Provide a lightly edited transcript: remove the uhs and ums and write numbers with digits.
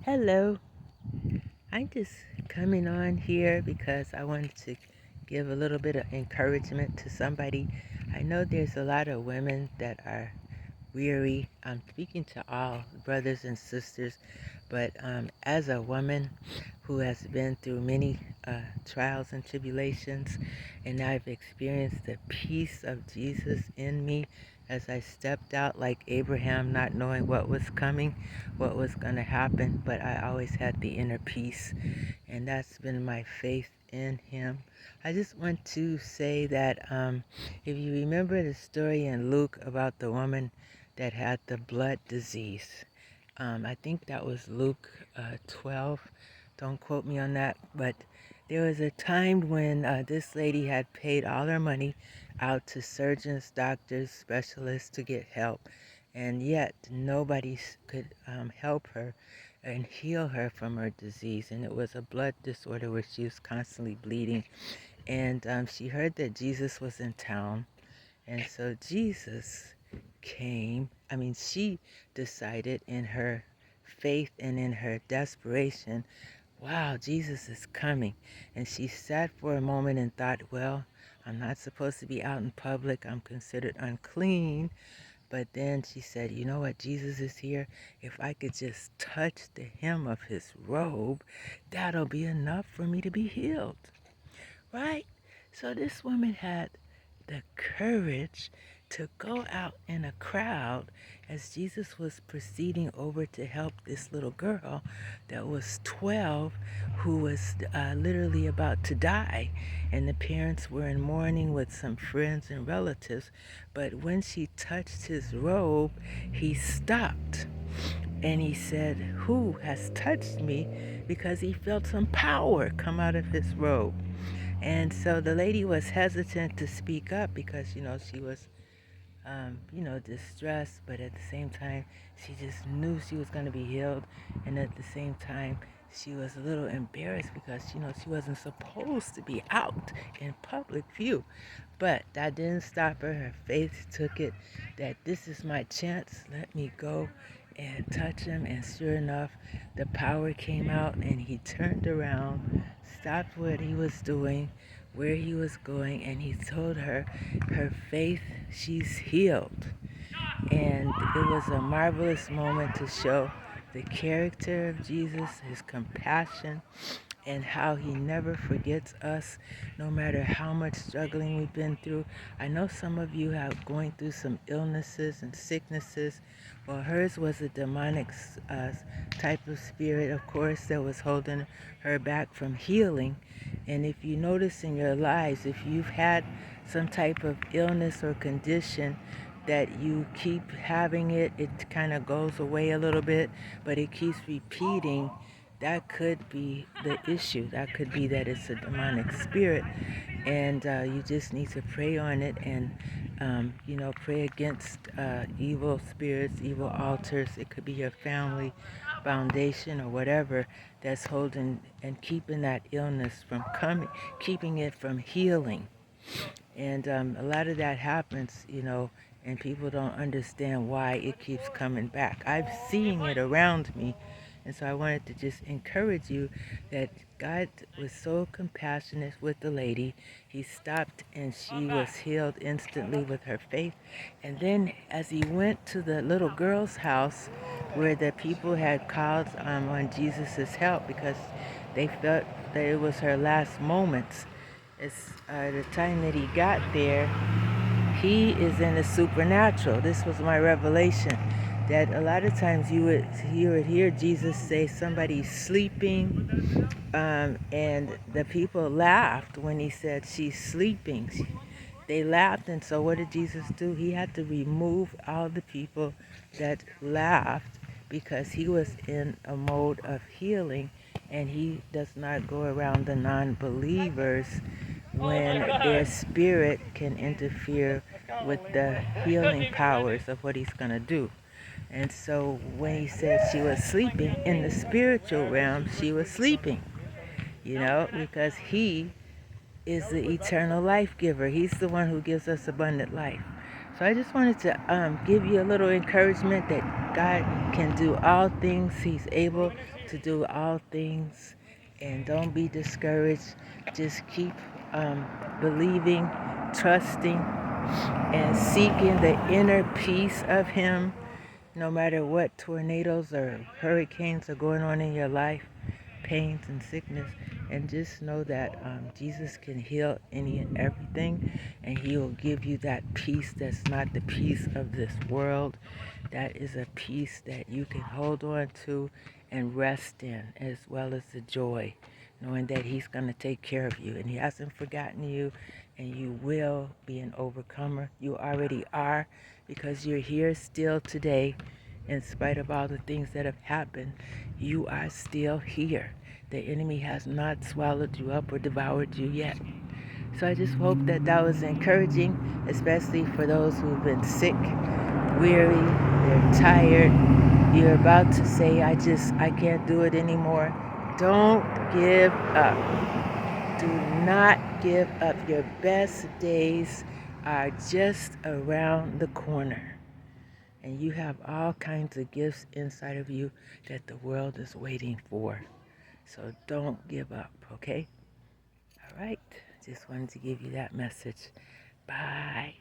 Hello, I'm just coming on here because I wanted to give a little bit of encouragement to somebody. I know there's a lot of women that are weary. I'm speaking to all brothers and sisters, but as a woman who has been through many trials and tribulations, and I've experienced the peace of Jesus in me as I stepped out like Abraham, not knowing what was coming, what was going to happen, but I always had the inner peace, and that's been my faith in him. I just want to say that if you remember the story in Luke about the woman that had the blood disease. I think that was Luke 12. Don't quote me on that. But there was a time when this lady had paid all her money out to surgeons, doctors, specialists to get help. And yet nobody could help her and heal her from her disease. And it was a blood disorder where she was constantly bleeding. And she heard that Jesus was in town. And so Jesus came. She decided in her faith and in her desperation, wow, Jesus is coming. And she sat for a moment and thought, well, I'm not supposed to be out in public. I'm considered unclean. But then she said, you know what? Jesus is here. If I could just touch the hem of his robe, that'll be enough for me to be healed. Right? So this woman had the courage to go out in a crowd as Jesus was proceeding over to help this little girl that was 12 who was literally about to die. And the parents were in mourning with some friends and relatives. But when she touched his robe, he stopped. And he said, who has touched me? Because he felt some power come out of his robe. And so the lady was hesitant to speak up because, she was, distressed, but at the same time, she just knew she was going to be healed. And at the same time, she was a little embarrassed because, she wasn't supposed to be out in public view. But that didn't stop her. Her faith took it that this is my chance. Let me go and touch him. And sure enough, the power came out and he turned around, stopped what he was doing, where he was going, and he told her, her faith, she's healed. And it was a marvelous moment to show the character of Jesus, his compassion, and how he never forgets us, no matter how much struggling we've been through. I know some of you have going through some illnesses and sicknesses. Well, hers was a demonic type of spirit, of course, that was holding her back from healing. And if you notice in your lives, if you've had some type of illness or condition that you keep having it, it kind of goes away a little bit, but it keeps repeating, that could be the issue. That could be that it's a demonic spirit, and you just need to pray on it and, pray against evil spirits, evil altars. It could be your family foundation or whatever that's holding and keeping that illness from coming, keeping it from healing. And a lot of that happens, and people don't understand why it keeps coming back. I've seen it around me, and so I wanted to just encourage you that God was so compassionate with the lady. He stopped and she was healed instantly with her faith. And then as he went to the little girl's house where the people had called on Jesus' help because they felt that it was her last moments, it's the time that he got there, he is in the supernatural. This was my revelation, that a lot of times you would hear Jesus say somebody's sleeping, and the people laughed when he said she's sleeping. They laughed, and so what did Jesus do? He had to remove all the people that laughed because he was in a mode of healing, and he does not go around the non-believers when their spirit can interfere with the healing powers of what he's going to do. And so when he said she was sleeping, in the spiritual realm, she was sleeping, because he is the eternal life giver. He's the one who gives us abundant life. So I just wanted to give you a little encouragement that God can do all things. He's able to do all things. And don't be discouraged. Just keep believing, trusting, and seeking the inner peace of Him, no matter what tornadoes or hurricanes are going on in your life, pains and sickness. And just know that Jesus can heal any and everything, and He will give you that peace that's not the peace of this world. That is a peace that you can hold on to and rest in, as well as the joy, knowing that He's going to take care of you, and He hasn't forgotten you, and you will be an overcomer. You already are, because you're here still today. In spite of all the things that have happened, you are still here. The enemy has not swallowed you up or devoured you yet. So I just hope that that was encouraging, especially for those who've been sick, weary, they're tired. You're about to say, I can't do it anymore. Don't give up. Do not give up. Your best days are just around the corner. And you have all kinds of gifts inside of you that the world is waiting for. So don't give up, okay? All right. Just wanted to give you that message. Bye.